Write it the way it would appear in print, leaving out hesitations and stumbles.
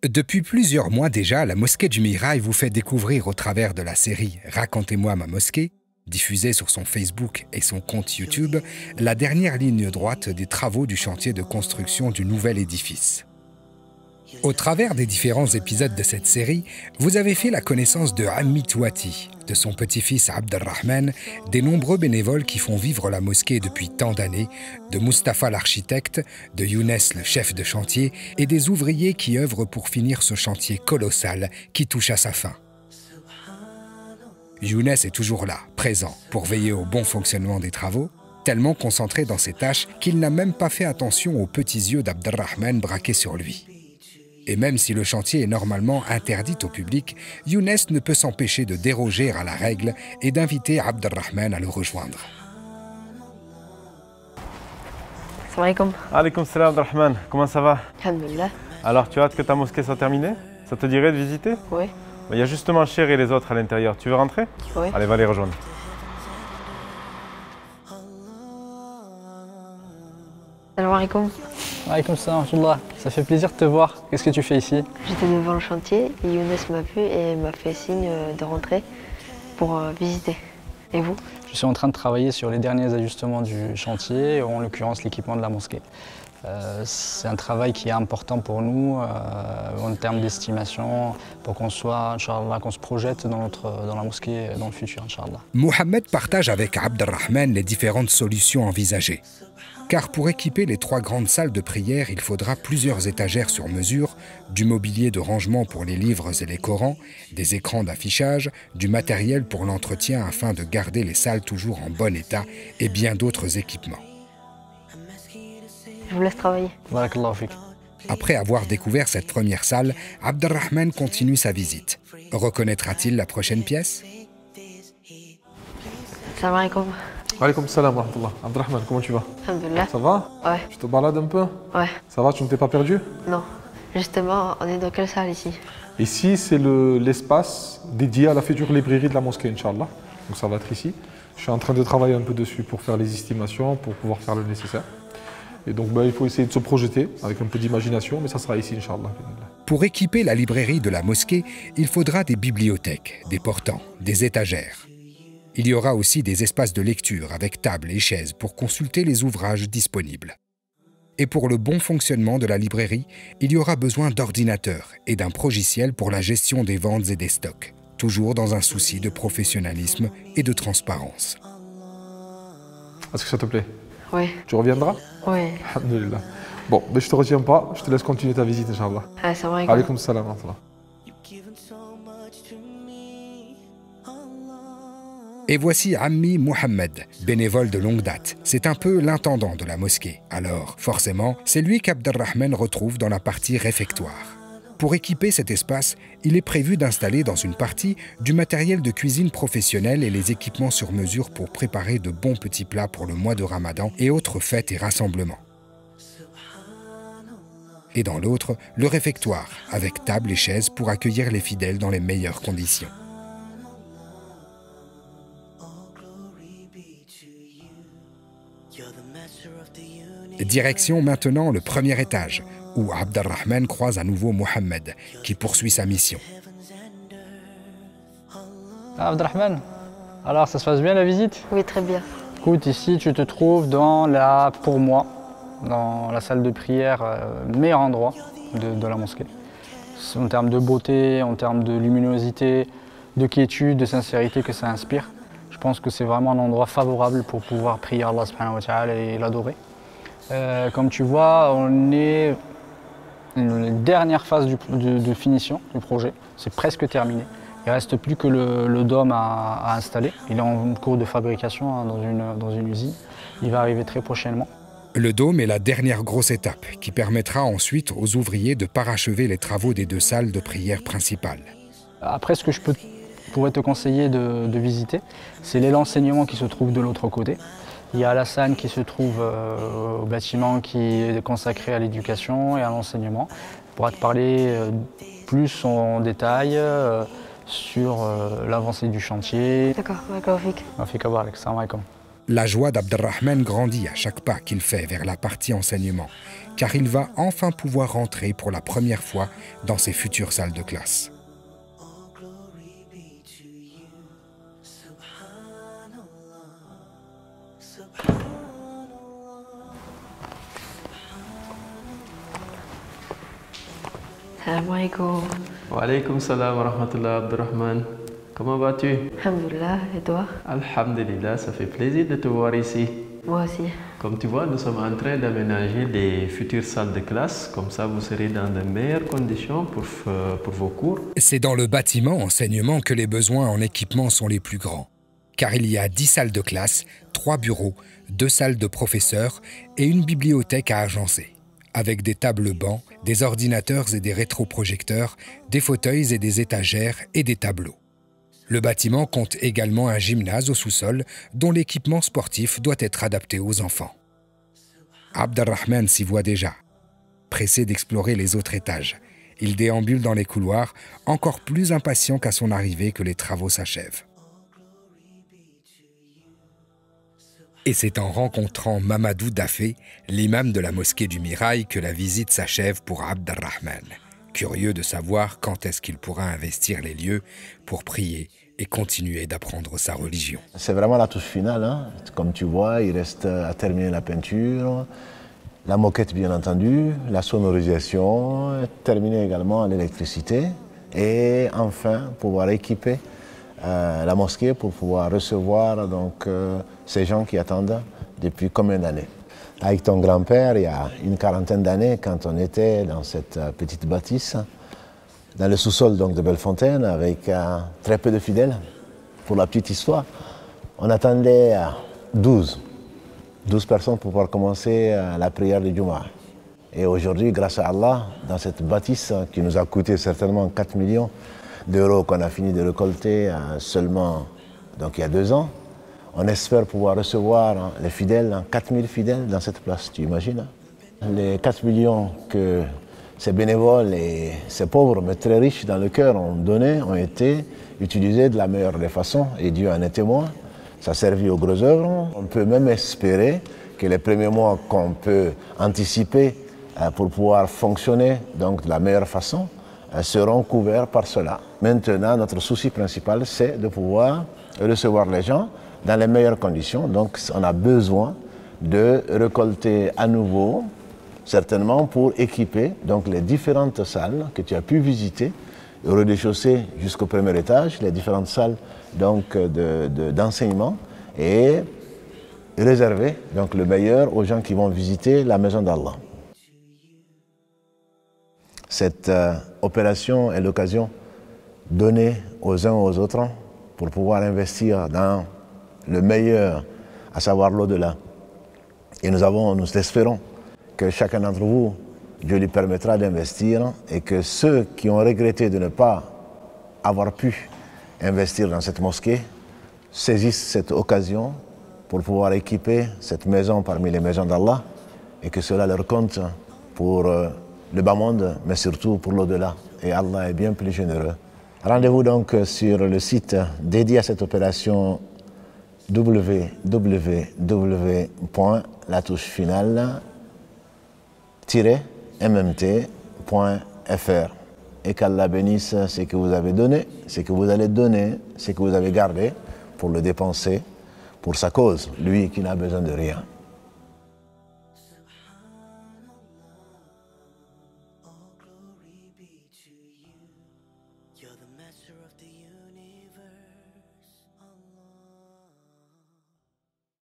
Depuis plusieurs mois déjà, la mosquée du Mirail vous fait découvrir au travers de la série Racontez-moi ma mosquée, diffusée sur son Facebook et son compte YouTube, la dernière ligne droite des travaux du chantier de construction du nouvel édifice. Au travers des différents épisodes de cette série, vous avez fait la connaissance de Ammi Touati, de son petit-fils Abdelrahman, des nombreux bénévoles qui font vivre la mosquée depuis tant d'années, de Mustapha l'architecte, de Younes le chef de chantier et des ouvriers qui œuvrent pour finir ce chantier colossal qui touche à sa fin. Younes est toujours là, présent, pour veiller au bon fonctionnement des travaux, tellement concentré dans ses tâches qu'il n'a même pas fait attention aux petits yeux d'Abdelrahman braqués sur lui. Et même si le chantier est normalement interdit au public, Younes ne peut s'empêcher de déroger à la règle et d'inviter Abdelrahman à le rejoindre. Salam alaikum. Alaikum salam Abdelrahman, comment ça va? Alhamdulillah. Alors tu as hâte que ta mosquée soit terminée? Ça te dirait de visiter? Oui. Il y a justement Cher et les autres à l'intérieur, tu veux rentrer? Oui. Allez, va les rejoindre. Salam alaikum. Alaykoum salam, ça fait plaisir de te voir. Qu'est-ce que tu fais ici? J'étais devant le chantier et Younes m'a vu et m'a fait signe de rentrer pour visiter. Et vous? Je suis en train de travailler sur les derniers ajustements du chantier, en l'occurrence l'équipement de la mosquée. C'est un travail qui est important pour nous en termes d'estimation, pour qu'on soit, Inch'Allah, qu'on se projette dans la mosquée dans le futur, Inch'Allah. Mohamed partage avec Abdelrahman les différentes solutions envisagées. Car pour équiper les 3 grandes salles de prière, il faudra plusieurs étagères sur mesure, du mobilier de rangement pour les livres et les Corans, des écrans d'affichage, du matériel pour l'entretien afin de garder les salles toujours en bon état et bien d'autres équipements. Je vous laisse travailler. Barakallahu fik. Après avoir découvert cette première salle, Abdelrahman continue sa visite. Reconnaîtra-t-il la prochaine pièce? Salam alaikum. Alaykoum salam wa rahmatullah. Abdelrahman, comment tu vas? Alhamdulillah. Ça va? Ouais. Tu te balades un peu? Ouais. Ça va, tu ne t'es pas perdu? Non. Justement, on est dans quelle salle ici? Ici, c'est l'espace dédié à la future librairie de la mosquée, Inch'Allah. Donc ça va être ici. Je suis en train de travailler un peu dessus pour faire les estimations, pour pouvoir faire le nécessaire. Et donc il faut essayer de se projeter avec un peu d'imagination, mais ça sera ici, Inch'Allah. Pour équiper la librairie de la mosquée, il faudra des bibliothèques, des portants, des étagères. Il y aura aussi des espaces de lecture avec tables et chaises pour consulter les ouvrages disponibles. Et pour le bon fonctionnement de la librairie, il y aura besoin d'ordinateurs et d'un progiciel pour la gestion des ventes et des stocks, toujours dans un souci de professionnalisme et de transparence. Est-ce que ça te plaît? Oui. Tu reviendras? Oui. Alhamdulillah. Bon, mais je te retiens pas, je te laisse continuer ta visite, Inch'Allah. Ah, salam alaikum. Alaykoum salam wa rahmatullah. Et voici Ammi Mohamed, bénévole de longue date. C'est un peu l'intendant de la mosquée. Alors, forcément, c'est lui qu'Abdelrahman retrouve dans la partie réfectoire. Pour équiper cet espace, il est prévu d'installer dans une partie du matériel de cuisine professionnel et les équipements sur mesure pour préparer de bons petits plats pour le mois de Ramadan et autres fêtes et rassemblements. Et dans l'autre, le réfectoire, avec table et chaises pour accueillir les fidèles dans les meilleures conditions. Direction maintenant le premier étage, où Abdelrahman croise à nouveau Mohamed, qui poursuit sa mission. Abdelrahman, alors ça se passe bien la visite? Oui, très bien. Écoute, ici tu te trouves pour moi, dans la salle de prière, meilleur endroit de la mosquée. En termes de beauté, en termes de luminosité, de quiétude, de sincérité que ça inspire. Je pense que c'est vraiment un endroit favorable pour pouvoir prier Allah subhanahu wa ta'ala et l'adorer. Comme tu vois, on est dans la dernière phase de finition du projet. C'est presque terminé. Il ne reste plus que le dôme à installer. Il est en cours de fabrication hein, dans une usine. Il va arriver très prochainement. Le dôme est la dernière grosse étape qui permettra ensuite aux ouvriers de parachever les travaux des 2 salles de prière principales. Après, ce que je pourrais te conseiller de visiter, c'est l'enseignement qui se trouve de l'autre côté. Il y a la salle qui se trouve au bâtiment qui est consacré à l'éducation et à l'enseignement. On pourra te parler plus en détail sur l'avancée du chantier. D'accord, d'accord, Fik. Salam alaikum. La joie d'Abdelrahman grandit à chaque pas qu'il fait vers la partie enseignement, car il va enfin pouvoir rentrer pour la première fois dans ses futures salles de classe. Salam alaikum. Wa alaykum salam wa rahmatullah Abdurrahman. Comment vas-tu? Alhamdulillah, et toi? Alhamdulillah, ça fait plaisir de te voir ici. Moi aussi. Comme tu vois, nous sommes en train d'aménager des futures salles de classe. Comme ça, vous serez dans de meilleures conditions pour vos cours. C'est dans le bâtiment enseignement que les besoins en équipement sont les plus grands. Car il y a 10 salles de classe, 3 bureaux, 2 salles de professeurs et une bibliothèque à agencer. Avec des tables-bancs, des ordinateurs et des rétroprojecteurs, des fauteuils et des étagères et des tableaux. Le bâtiment compte également un gymnase au sous-sol dont l'équipement sportif doit être adapté aux enfants. Abdelrahman s'y voit déjà. Pressé d'explorer les autres étages, il déambule dans les couloirs, encore plus impatient qu'à son arrivée que les travaux s'achèvent. Et c'est en rencontrant Mamadou Dafé, l'imam de la mosquée du Mirail, que la visite s'achève pour Abdelrahman, curieux de savoir quand est-ce qu'il pourra investir les lieux pour prier et continuer d'apprendre sa religion. C'est vraiment la touche finale, hein. Comme tu vois, il reste à terminer la peinture, la moquette bien entendu, la sonorisation, terminer également l'électricité et enfin pouvoir équiper la mosquée pour pouvoir recevoir donc, ces gens qui attendent depuis combien d'années. Avec ton grand-père, il y a une quarantaine d'années, quand on était dans cette petite bâtisse, dans le sous-sol donc, de Bellefontaine, avec très peu de fidèles, pour la petite histoire, on attendait 12 personnes pour pouvoir commencer la prière du Jumu'ah. Et aujourd'hui, grâce à Allah, dans cette bâtisse qui nous a coûté certainement 4 millions d'euros qu'on a fini de récolter seulement donc, il y a 2 ans, on espère pouvoir recevoir les fidèles, 4000 fidèles dans cette place, tu imagines? Les 4 millions que ces bénévoles et ces pauvres, mais très riches dans le cœur, ont donné, ont été utilisés de la meilleure des façons, et Dieu en est témoin. Ça a servi aux grosses œuvres. On peut même espérer que les premiers mois qu'on peut anticiper pour pouvoir fonctionner donc, de la meilleure façon seront couverts par cela. Maintenant, notre souci principal, c'est de pouvoir recevoir les gens dans les meilleures conditions. Donc, on a besoin de récolter à nouveau, certainement pour équiper donc, les différentes salles que tu as pu visiter, au rez-de-chaussée jusqu'au premier étage, les différentes salles d'enseignement et réserver donc, le meilleur aux gens qui vont visiter la maison d'Allah. Cette opération est l'occasion donnée aux uns aux autres pour pouvoir investir dans le meilleur, à savoir l'au-delà. Et nous espérons que chacun d'entre vous, Dieu lui permettra d'investir et que ceux qui ont regretté de ne pas avoir pu investir dans cette mosquée saisissent cette occasion pour pouvoir équiper cette maison parmi les maisons d'Allah et que cela leur compte pour le bas monde, mais surtout pour l'au-delà. Et Allah est bien plus généreux. Rendez-vous donc sur le site dédié à cette opération www.latouchefinale-mmt.fr et qu'Allah bénisse ce que vous avez donné, ce que vous allez donner, ce que vous avez gardé pour le dépenser pour sa cause, lui qui n'a besoin de rien. You're the master of the universe.